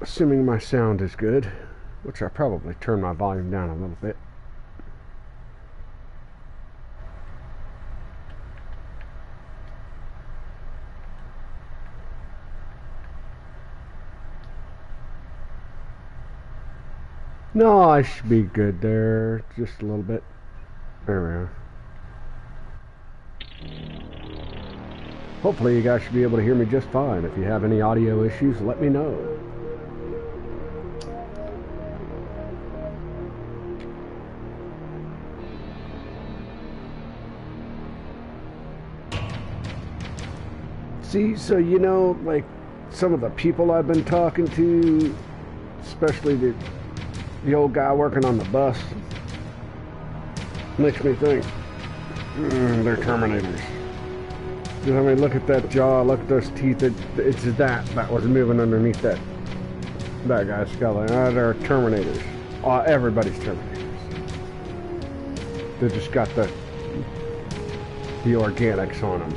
Assuming my sound is good, which I probably turn my volume down a little bit. No, I should be good there, just a little bit. There we are. Hopefully you guys should be able to hear me just fine. If you have any audio issues, let me know. See, so you know, like some of the people I've been talking to, especially the old guy working on the bus, makes me think, they're Terminators. I mean, look at that jaw, look at those teeth. It's that was moving underneath that guy's skull. They're Terminators. Everybody's Terminators. They just got the organics on them.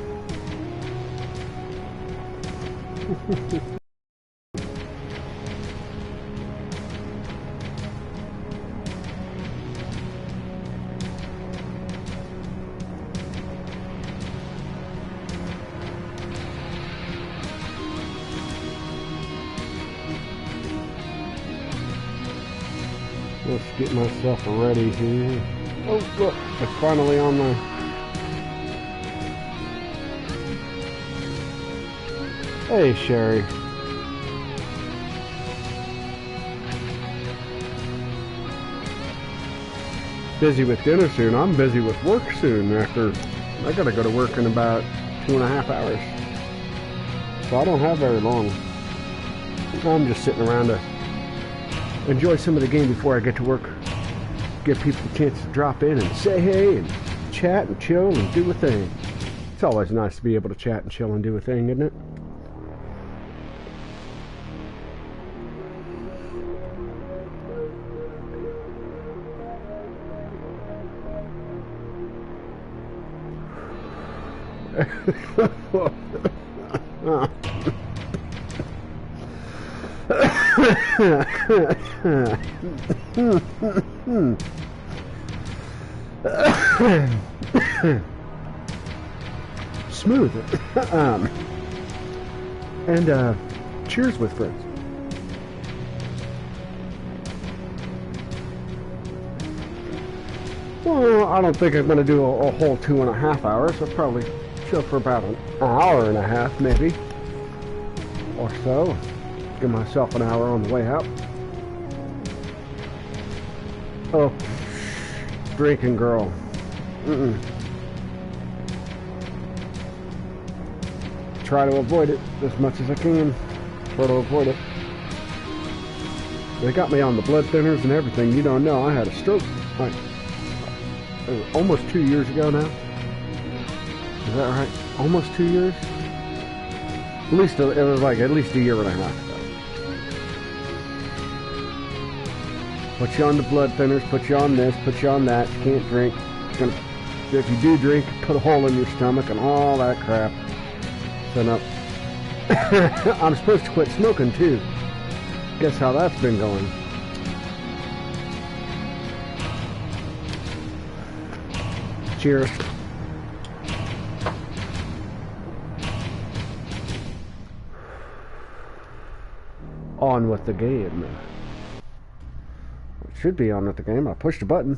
Let's get myself ready here. Oh, look, it's finally on the... Hey, Sherry. Busy with dinner soon. I'm busy with work soon after... I gotta go to work in about 2.5 hours. So I don't have very long. I'm just sitting around to enjoy some of the game before I get to work. Give people a chance to drop in and say hey and chat and chill and do a thing. It's always nice to be able to chat and chill and do a thing, isn't it? Smooth. And cheers with friends. Well, I don't think I'm going to do a whole 2.5 hours. I'll probably chill for about an hour and a half, maybe, or so. Give myself an hour on the way out. Oh, drinking girl. Try to avoid it as much as I can. Try to avoid it. They got me on the blood thinners and everything. You don't know, I had a stroke like almost 2 years ago now. Is that right? Almost 2 years? At least it was like at least a year and a half ago. Put you on the blood thinners, put you on this, put you on that. You can't drink. If you do drink, put a hole in your stomach and all that crap. So no. I'm supposed to quit smoking too. Guess how that's been going. Cheers. On with the game. It should be on with the game. I pushed a button.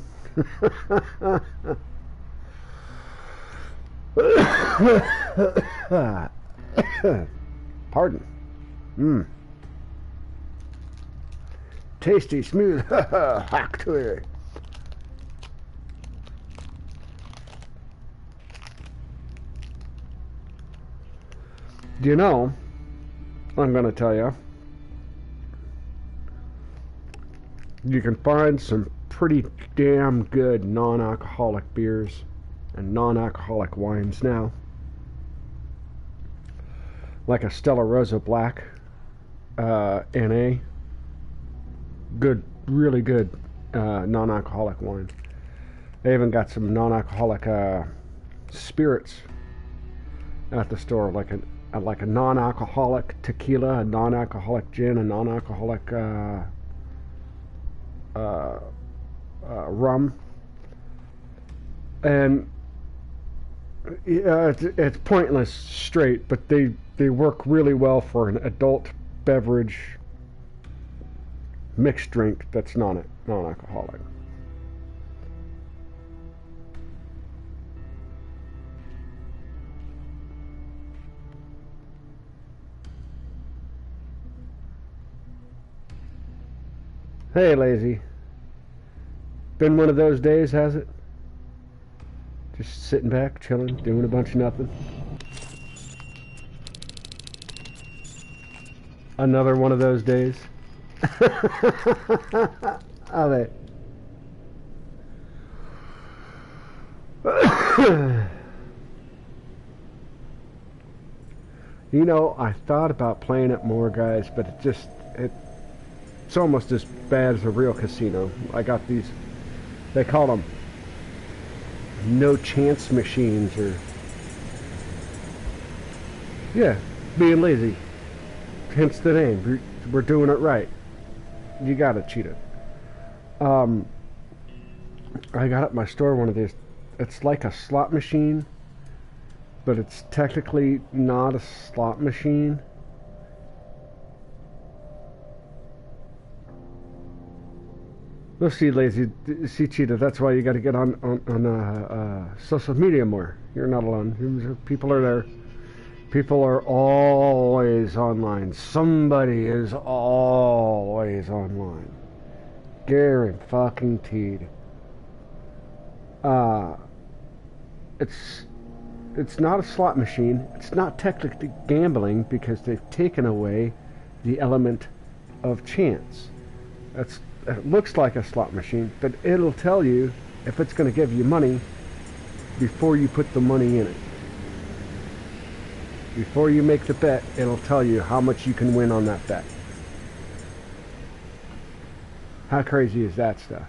Pardon. Tasty, smooth. Hack to it. Do you know, I'm going to tell you, you can find some pretty damn good non-alcoholic beers and non-alcoholic wines now. Like a Stella Rosa Black NA. Good, really good non-alcoholic wine. They even got some non-alcoholic spirits at the store, like like a non-alcoholic tequila, a non-alcoholic gin, a non-alcoholic rum, and it's pointless straight, but they work really well for an adult beverage mixed drink that's non-alcoholic. Hey, lazy. Been one of those days, has it? Just sitting back, chilling, doing a bunch of nothing. Another one of those days. Are they? You know, I thought about playing it more, guys, but it's almost as bad as a real casino. I got these, they call them no chance machines, or yeah, being lazy, hence the name. We're doing it right. You gotta cheat it. I got at my store one of these. It's like a slot machine, but it's technically not a slot machine. We'll see, lazy. See, cheetah. That's why you got to get on social media more. You're not alone. People are there. People are always online. Somebody is always online. Guaranteed. It's not a slot machine. It's not technically gambling because they've taken away the element of chance. It looks like a slot machine, but it'll tell you if it's going to give you money before you put the money in it. Before you make the bet, it'll tell you how much you can win on that bet. How crazy is that stuff?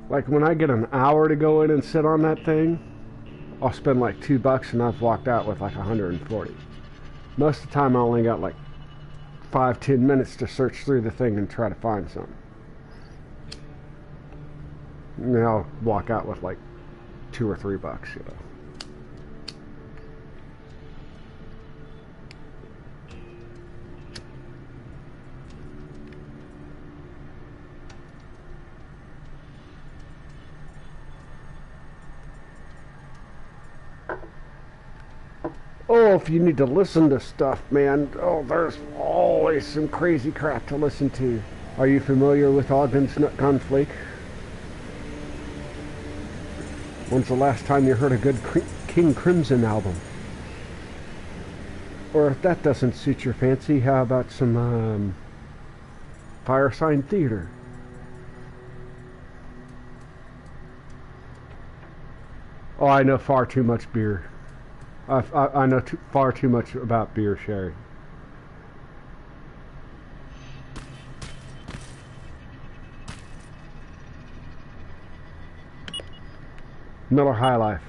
Like when I get an hour to go in and sit on that thing, I'll spend like $2 and I've walked out with like 140. Most of the time I only got like 5-10 minutes to search through the thing and try to find something. And then I'll walk out with like $2 or $3, you know. Oh, if you need to listen to stuff, man, oh, there's always some crazy crap to listen to. Are you familiar with Ogden's Nut Gone Flake? When's the last time you heard a good King Crimson album? Or if that doesn't suit your fancy, how about some Firesign Theater? Oh, I know far too much beer. I know far too much about beer, Sherry. Miller High Life.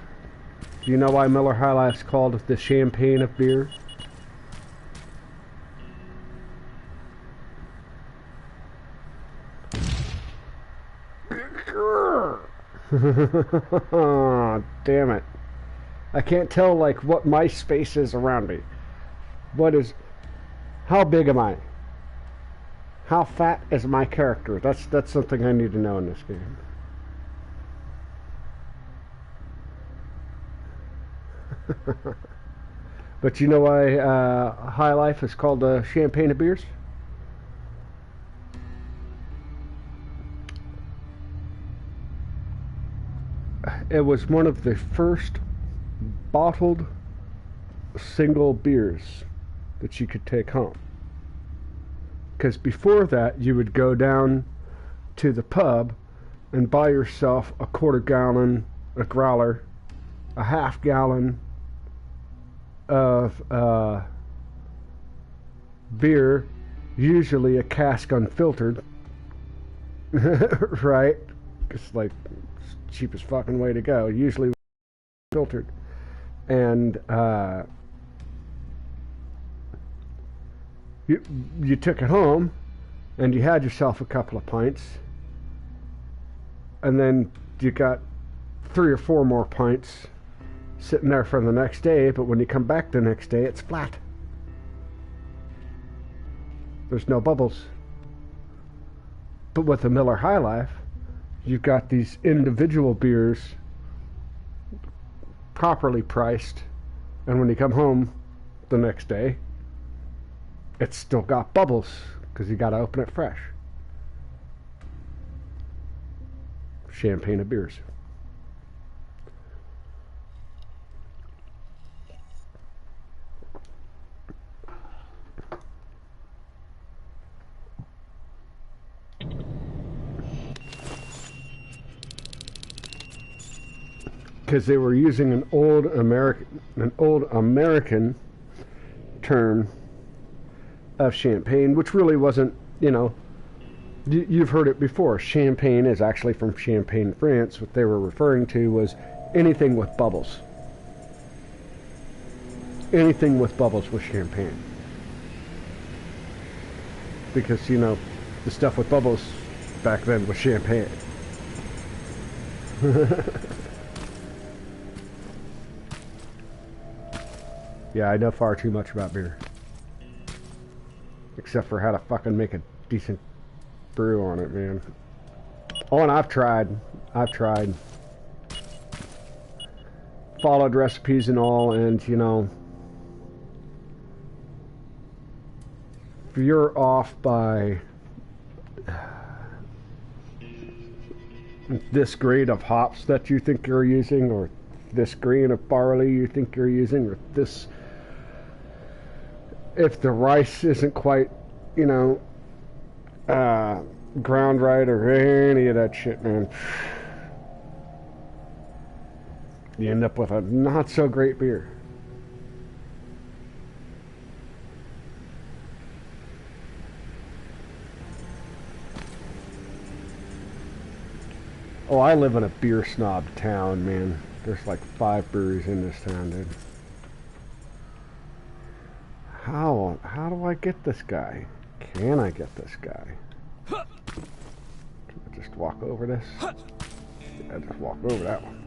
Do you know why Miller High Life's called the champagne of beer? Damn it. I can't tell like what my space is around me. How big am I? How fat is my character? That's something I need to know in this game. But you know why High Life is called champagne of beers? It was one of the first bottled single beers that you could take home. Because before that, you would go down to the pub and buy yourself a quarter gallon, a growler, a half gallon of beer, usually a cask unfiltered, right? It's like cheapest fucking way to go. Usually filtered. And you took it home and you had yourself a couple of pints, and then you got 3 or 4 more pints sitting there for the next day, but when you come back the next day, it's flat. There's no bubbles. But with the Miller High Life, you've got these individual beers properly priced, and when you come home the next day, it's still got bubbles because you got to open it fresh. Champagne of beers. Because they were using an old American term of champagne, which really wasn't, you know, you've heard it before. Champagne is actually from Champagne, France. What they were referring to was anything with bubbles. Anything with bubbles was champagne. Because, you know, the stuff with bubbles back then was champagne. Yeah, I know far too much about beer. Except for how to fucking make a decent brew on it, man. Oh, and I've tried. Followed recipes and all, and, you know, if you're off by this grade of hops that you think you're using, or this grain of barley you think you're using, or this, if the rice isn't quite, you know, ground right, or any of that shit, man, you end up with a not so great beer. Oh, I live in a beer snob town, man. There's like 5 breweries in this town, dude. How do I get this guy? Can I get this guy? Can I just walk over this? Yeah, just walk over that one.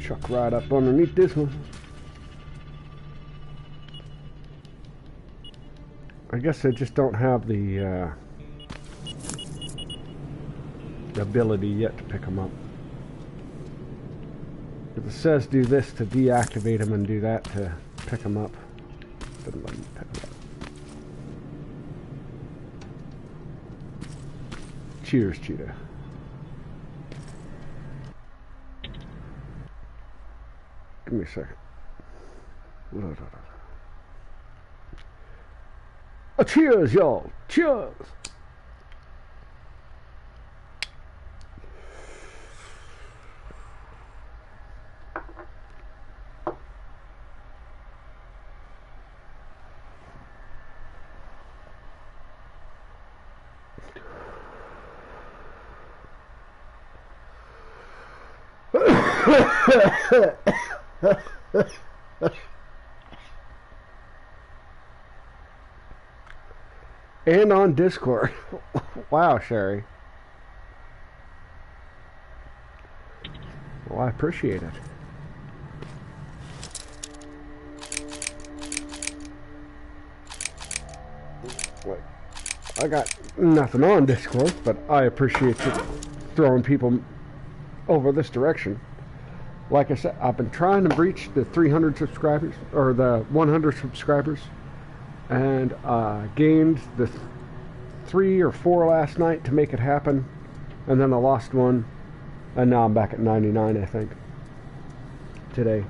Chuck right up underneath this one. I guess I just don't have the ability yet to pick them up. If it says do this to deactivate them and do that to pick them up, doesn't let me pick them up. Cheers, Cheetah. Give me a second. Cheers, y'all. Cheers. And on Discord. Wow, Sherry. Well, I appreciate it. Wait, I got nothing on Discord, but I appreciate you throwing people over this direction. Like I said, I've been trying to reach the 300 subscribers, or the 100 subscribers, and gained the 3 or 4 last night to make it happen, and then I lost 1, and now I'm back at 99, I think, today.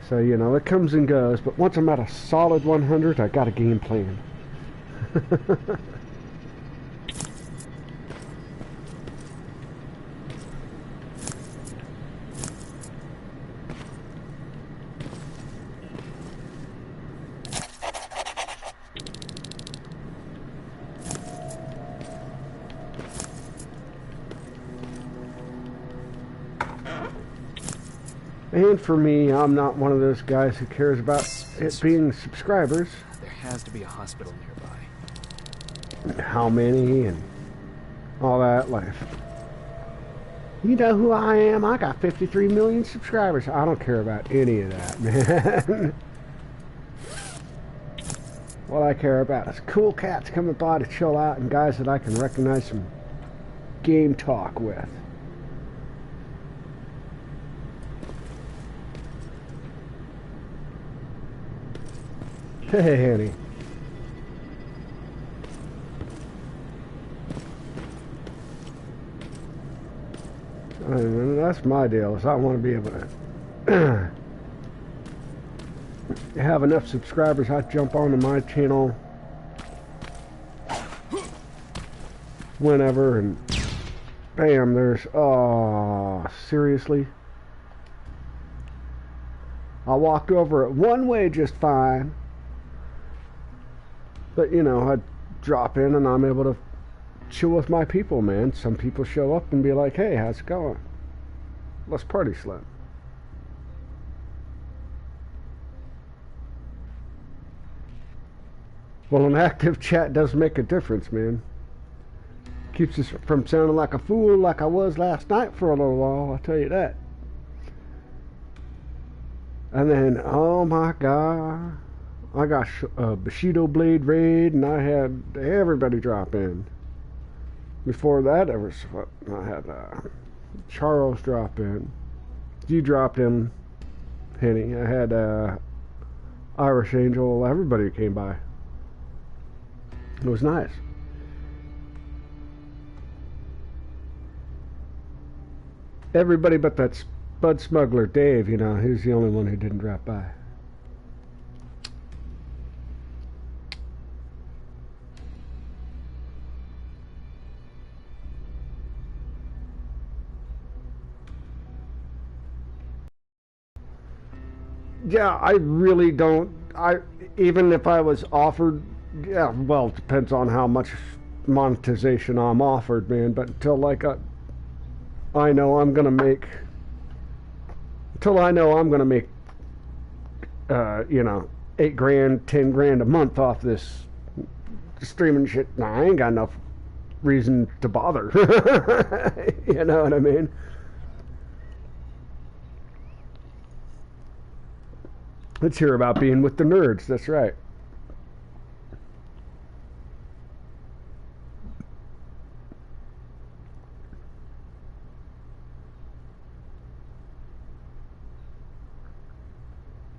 So, you know, it comes and goes, but once I'm at a solid 100, I got a game plan. And for me, I'm not one of those guys who cares about it being subscribers. There has to be a hospital nearby. How many and all that life. You know who I am? I got 53 million subscribers. I don't care about any of that, man. What I care about is cool cats coming by to chill out and guys that I can recognize from game talk with. Hey, Annie. That's my deal, is I want to be able to have enough subscribers. I jump onto my channel whenever and bam, there's, oh, seriously? I walked over it one way just fine, but you know, I drop in and I'm able to chill with my people, man. Some people show up and be like, hey, how's it going? Let's party slam. Well, an active chat does make a difference, man. Keeps us from sounding like a fool like I was last night for a little while, I'll tell you that. And then, oh my god, I got Bushido Blade Raid and I had everybody drop in. Before that, I had Charles drop in. You dropped in, Henny. I had Irish Angel. Everybody came by. It was nice. Everybody but that Bud Smuggler, Dave, you know, he was the only one who didn't drop by. Yeah, I really don't. Even if I was offered, yeah, well, it depends on how much monetization I'm offered, man. But until like I know I'm gonna make, until I know I'm gonna make, you know, $8 grand, $10 grand a month off this streaming shit. Nah, I ain't got enough reason to bother. You know what I mean? Let's hear about being with the nerds. That's right.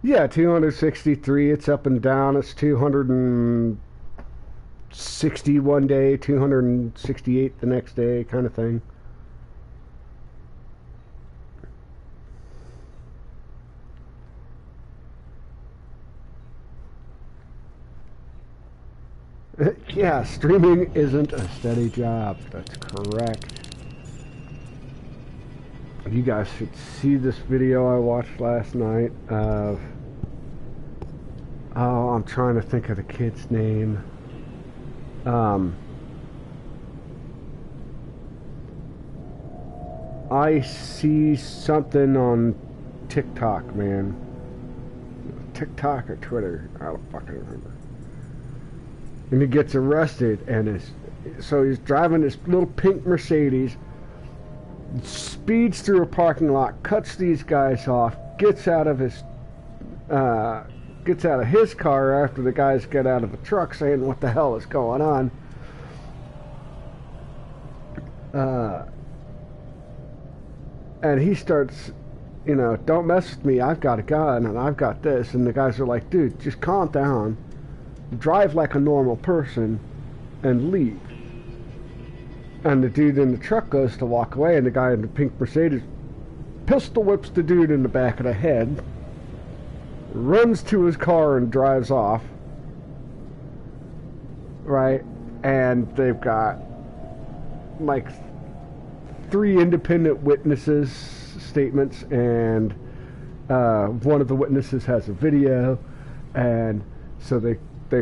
Yeah, 263. It's up and down. It's 260 one day, 268 the next day, kind of thing. Yeah, streaming isn't a steady job. That's correct. You guys should see this video I watched last night of, oh, I'm trying to think of the kid's name. I see something on TikTok, man. TikTok or Twitter, I don't fucking remember. And he gets arrested, and so he's driving this little pink Mercedes, speeds through a parking lot, cuts these guys off, gets out of his car after the guys get out of the truck, saying, "What the hell is going on?" And he starts, you know, "Don't mess with me. I've got a gun and I've got this." And the guys are like, "Dude, just calm down. Drive like a normal person and leave." And the dude in the truck goes to walk away, and the guy in the pink Mercedes pistol whips the dude in the back of the head, runs to his car and drives off. Right? And they've got like 3 independent witnesses statements, and one of the witnesses has a video, and so they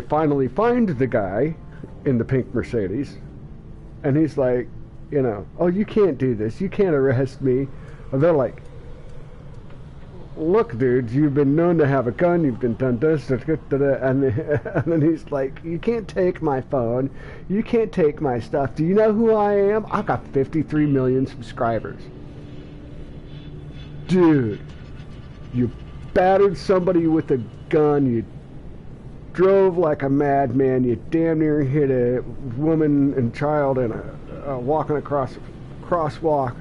finally find the guy in the pink Mercedes, and he's like, you know, "Oh, you can't do this. You can't arrest me." And they're like, look, dude, you've been known to have a gun, you've been done this, and then he's like, you can't take my phone, you can't take my stuff. Do you know who I am? I've got 53 million subscribers. Dude, you battered somebody with a gun, you drove like a madman, you damn near hit a woman and child in walking across a crosswalk.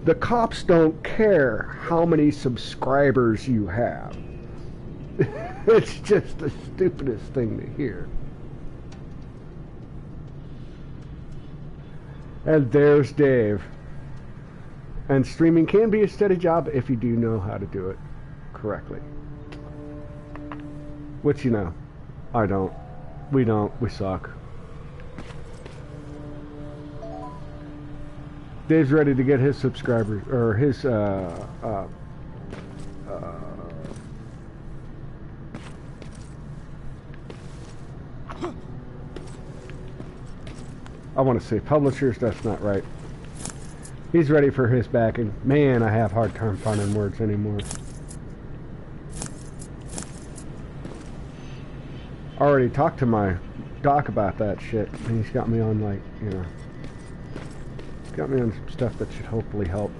The cops don't care how many subscribers you have. It's just the stupidest thing to hear. And there's Dave. And streaming can be a steady job if you do know how to do it correctly. Which, you know, I don't. We don't. We suck. Dave's ready to get his subscribers, or his, I want to say publishers, that's not right. He's ready for his backing. Man, I have a hard time finding words anymore. I already talked to my doc about that shit, and he's got me on, like, you know, he's got me on some stuff that should hopefully help.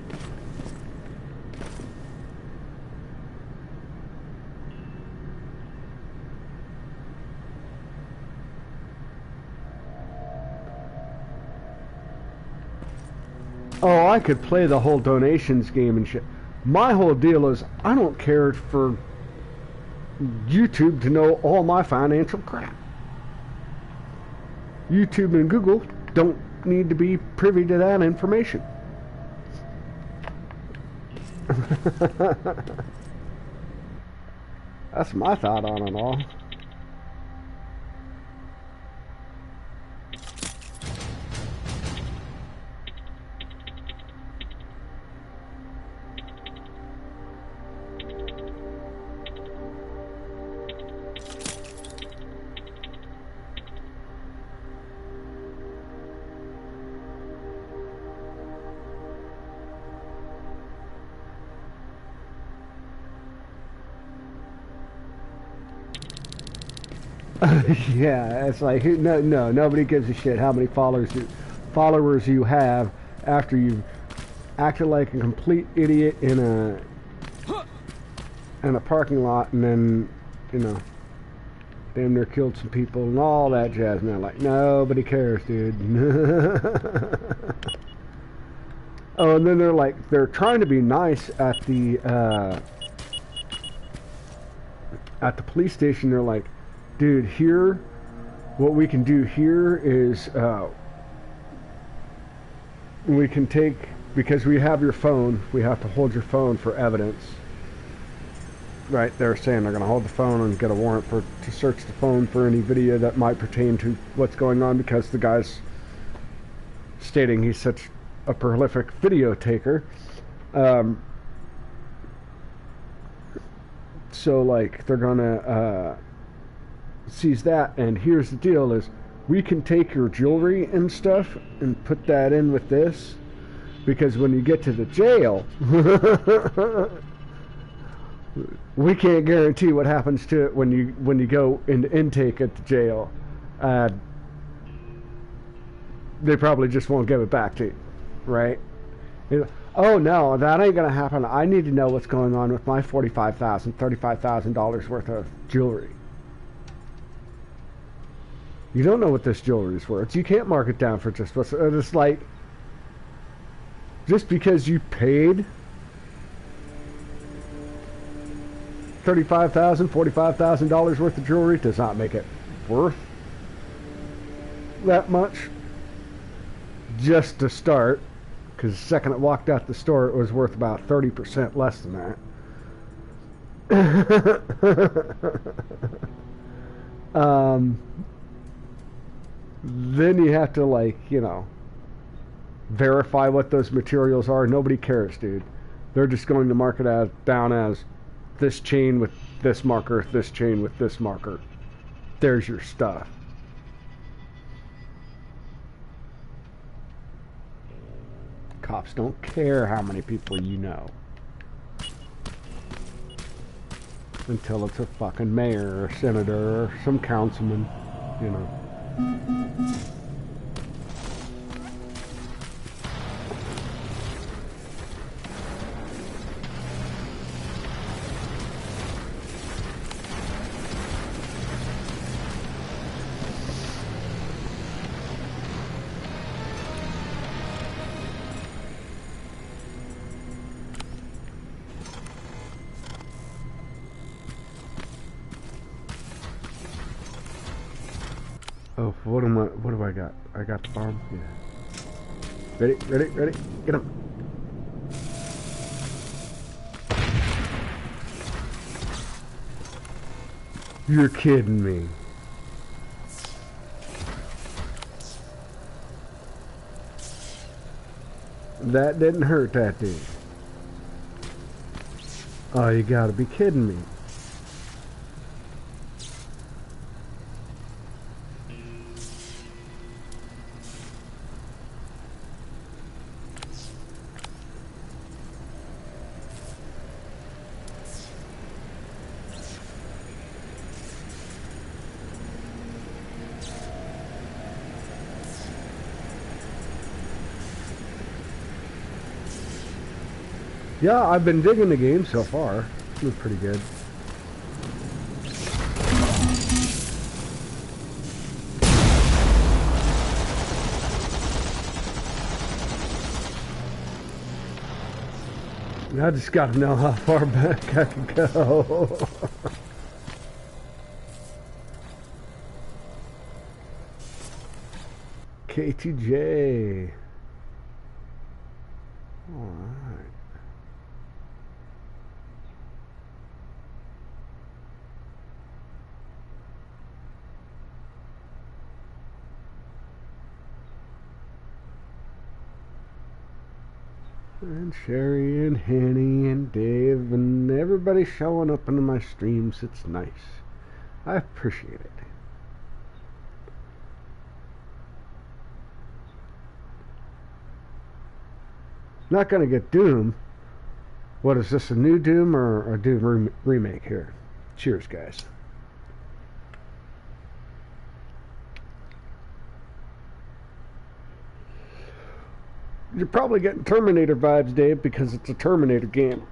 Oh, I could play the whole donations game and shit. My whole deal is I don't care for YouTube to know all my financial crap. YouTube and Google don't need to be privy to that information. That's my thought on it all. Yeah, it's like nobody gives a shit how many followers you have after you've acted like a complete idiot in a parking lot, and then, you know, damn near killed some people and all that jazz. And they're like, nobody cares, dude. Oh, and then they're trying to be nice at the police station. They're like, dude, here, what we can do here is we can take, because we have your phone, we have to hold your phone for evidence. Right, they're saying they're going to hold the phone and get a warrant to search the phone for any video that might pertain to what's going on, because the guy's stating he's such a prolific video taker. So, like, they're going to seize that, and here's the deal is, we can take your jewelry and stuff and put that in with this, because when you get to the jail, we can't guarantee what happens to it when you go into intake at the jail. They probably just won't give it back to you, right? Oh no, that ain't gonna happen. I need to know what's going on with my $35,000 worth of jewelry. You don't know what this jewelry is worth. You can't mark it down for just what's. It's like, just because you paid $35,000, $45,000 worth of jewelry does not make it worth that much. Just to start, because the second it walked out the store, it was worth about 30% less than that. Then you have to, like, you know, verify what those materials are. Nobody cares, dude. They're just going to mark it down as this chain with this marker, this chain with this marker. There's your stuff. Cops don't care how many people you know. until it's a fucking mayor or senator or some councilman, you know. Oh, what do I got? I got the bomb? Yeah. Ready? Get him. You're kidding me. That didn't hurt that dude. Oh, you gotta be kidding me. Yeah, I've been digging the game so far. It's been pretty good. I just gotta know how far back I can go. KTJ. Alright. And Sherry and Henny and Dave and everybody showing up into my streams. It's nice. I appreciate it. Not gonna get Doom. What is this, a new Doom or a Doom remake here? Cheers, guys. You're probably getting Terminator vibes, Dave, because it's a Terminator game.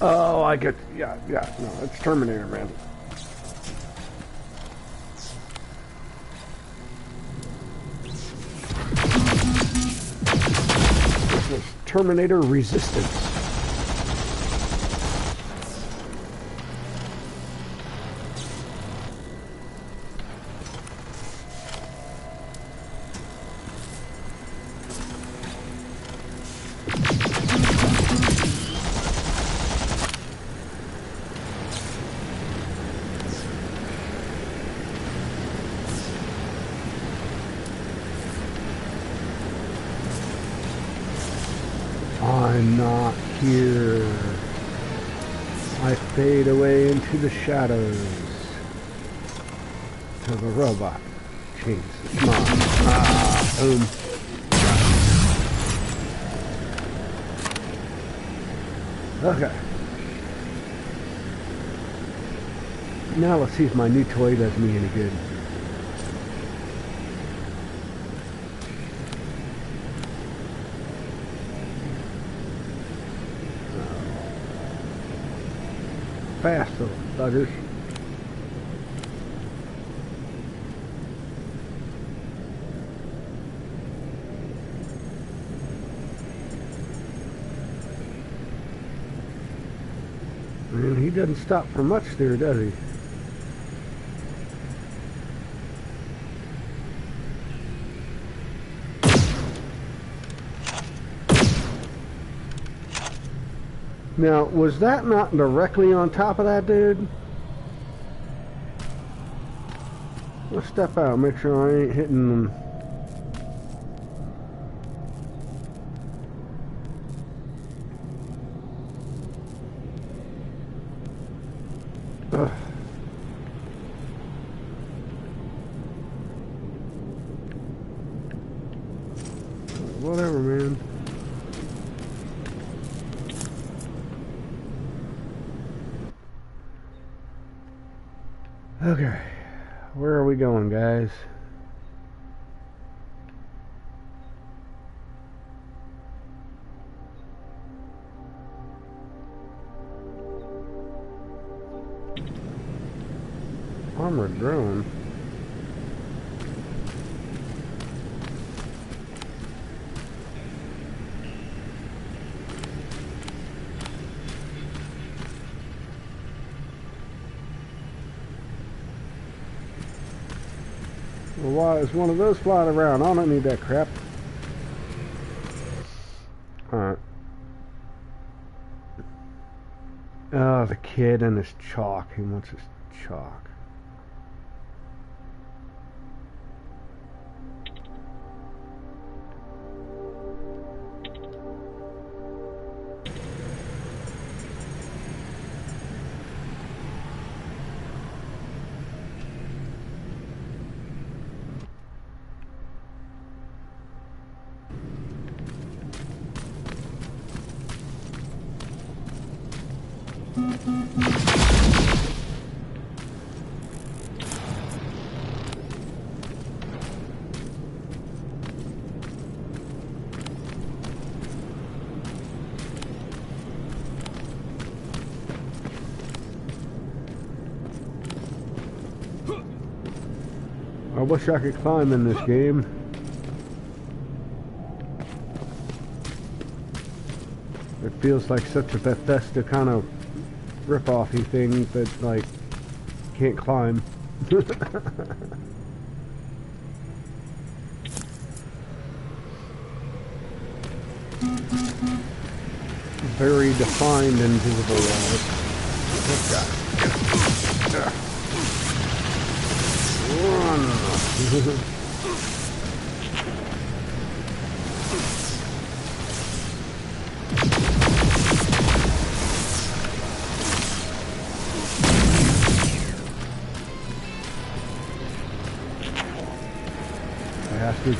Oh, I get, yeah, no, it's Terminator, man. This was Terminator Resistance. I'm not here. I fade away into the shadows till the robot changes its mind. Boom. Okay. Now let's see if my new toy does me any good. Fast though, buggers. Man, he doesn't stop for much there, does he? Now, was that not directly on top of that dude? Let's step out, make sure I ain't hitting them. Ugh. Whatever, man. Okay. Where are we going, guys? Armored drone. Well, why is one of those flying around? I don't need that crap. Alright. Oh, the kid and his chalk. He wants his chalk. I wish I could climb in this game. It feels like such a Bethesda kind of rip-offy thing that, like, can't climb. Very defined invisible walls. This guy. Run. I have to.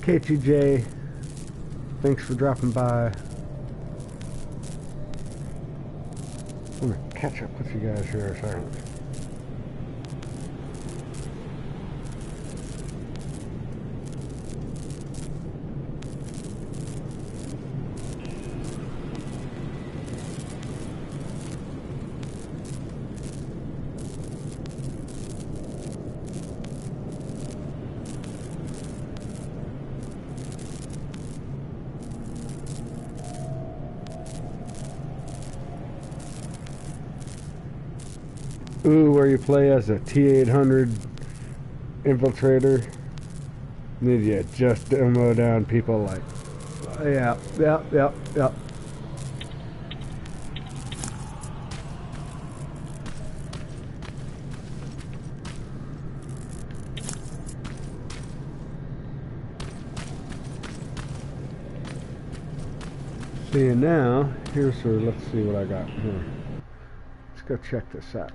K2J, thanks for dropping by. I'm gonna catch up with you guys here in a second. Ooh, where you play as a T-800 infiltrator. Need you just demo down people like, yeah. See, now, here's where, let's see what I got here. Let's go check this out.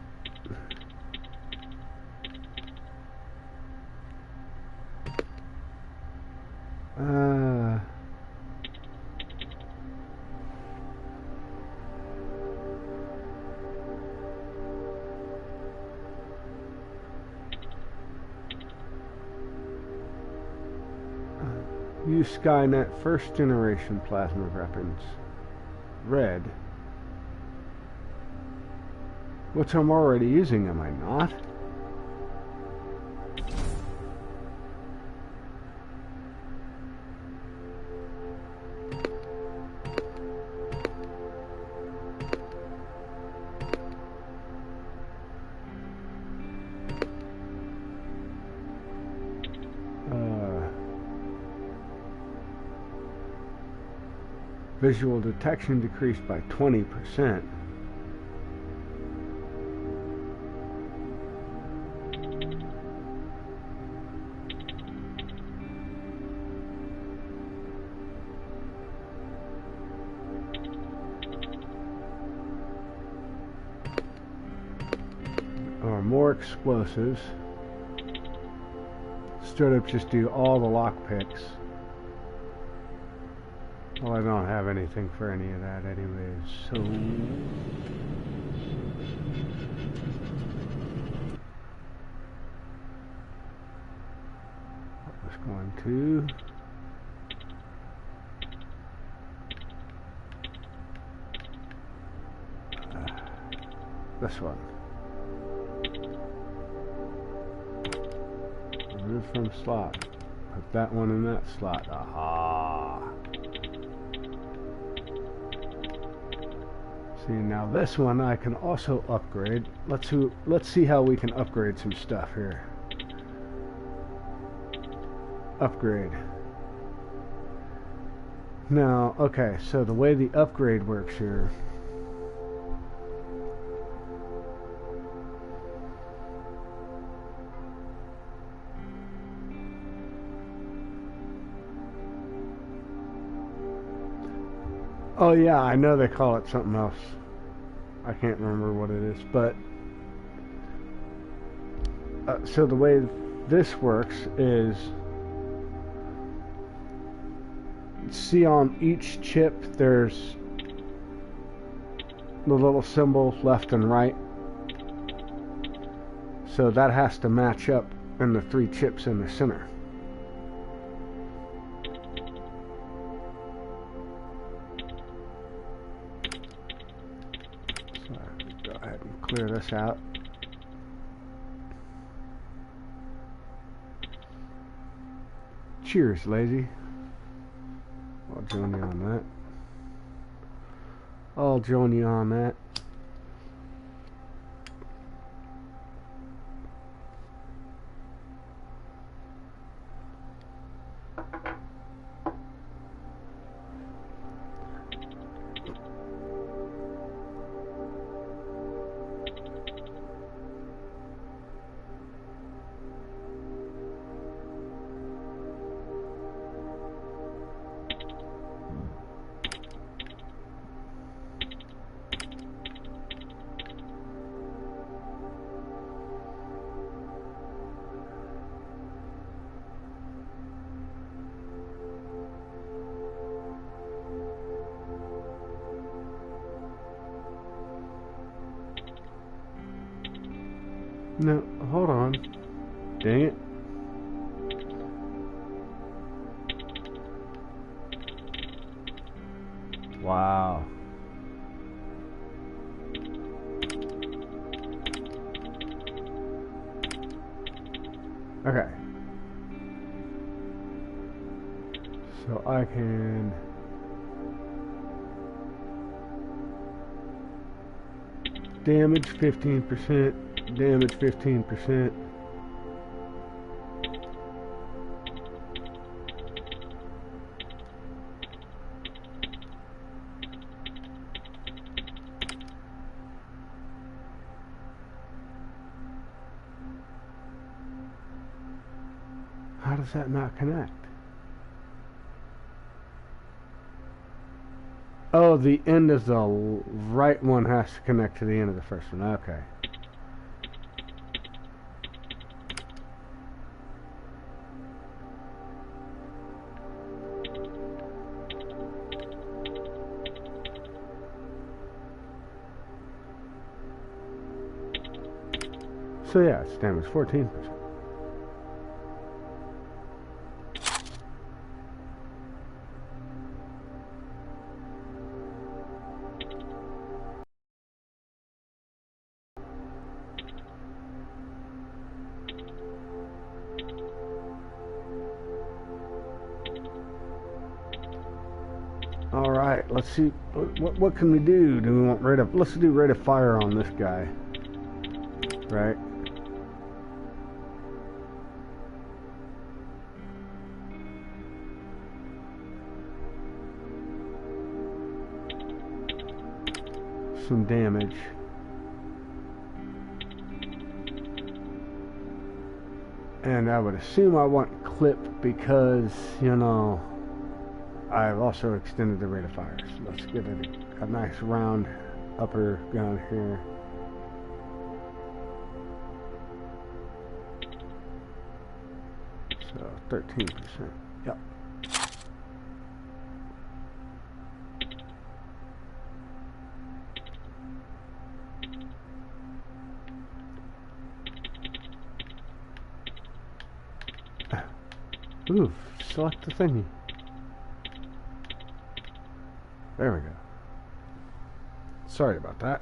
Use Skynet first generation plasma weapons. Red. Which I'm already using, am I not? Visual detection decreased by 20%. Or more explosives. Straight up just do all the lockpicks. Well, I don't have anything for any of that anyways, so... Let's go into... this one. Remove from slot. Put that one in that slot. Aha! See, now this one I can also upgrade. Let's see how we can upgrade some stuff here. Upgrade. Now, okay, so the way the upgrade works here. Oh yeah, I know they call it something else. I can't remember what it is, but so the way this works is, see on each chip there's the little symbol left and right. So that has to match up in the 3 chips in the center. Go ahead and clear this out. Cheers, lazy. I'll join you on that. I'll join you on that. No, hold on. Dang it. Wow. Okay. So I can... damage 15%. Damage 15%. How does that not connect? Oh, the end of the right one has to connect to the end of the first one. Okay. So yeah, it's damage 14%. All right, let's see what can we do? Do we want rate of? Let's do rate of fire on this guy, right? some damage. And I would assume I want clip because, you know, I've also extended the rate of fire. So let's give it a nice round upper gun here. So 13%. Yep. Ooh, select the thingy. There we go. Sorry about that.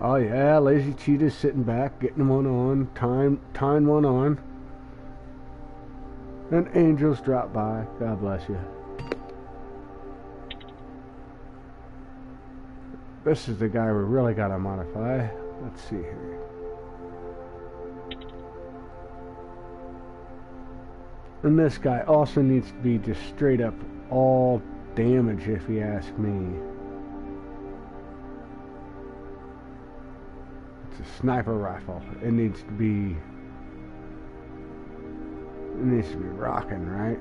Oh yeah, lazy cheetah's sitting back, getting one on, tying one on. And angels drop by. God bless you. This is the guy we really gotta modify. Let's see here. And this guy also needs to be just straight up all damage, if you ask me. It's a sniper rifle. It needs to be rocking, right?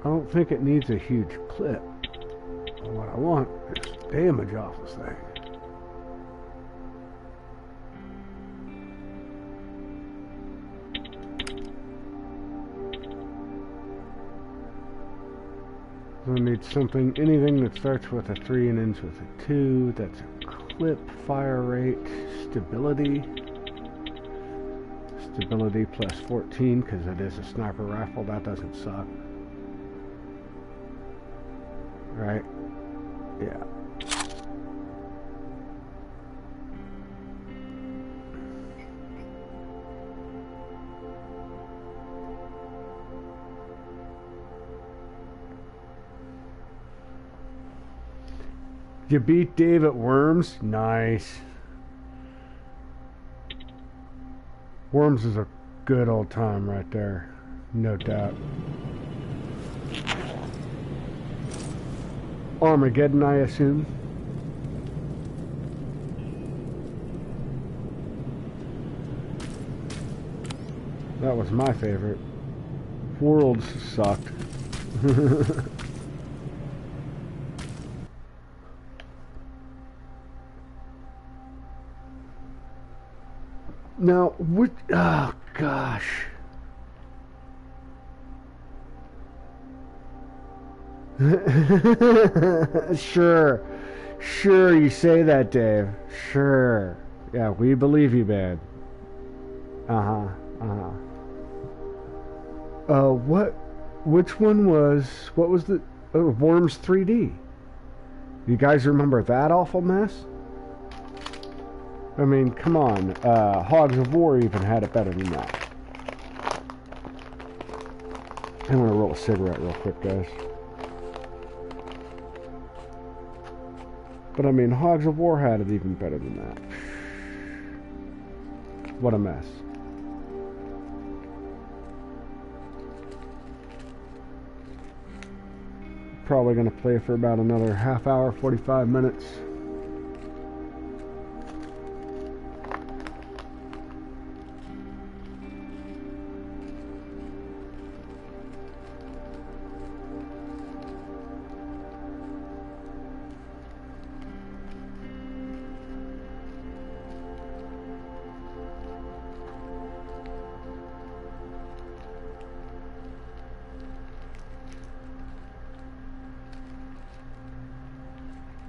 I don't think it needs a huge clip. What I want is damage off this thing. So I need something, anything that starts with a 3 and ends with a 2. That's a clip, fire rate, stability. Stability plus 14 because it is a sniper rifle. That doesn't suck. Right? Yeah. You beat Dave at Worms? Nice. Worms is a good old time right there. No doubt. Armageddon, I assume. That was my favorite. Worlds sucked. Now, what? Oh gosh. Sure, you say that, Dave. Sure. Yeah, we believe you, man. Which one was, what was the, Worms 3D? You guys remember that awful mess? I mean, come on, Hogs of War even had it better than that. I'm gonna roll a cigarette real quick, guys. But I mean, Hogs of War had it even better than that. What a mess. Probably going to play for about another half hour, 45 minutes.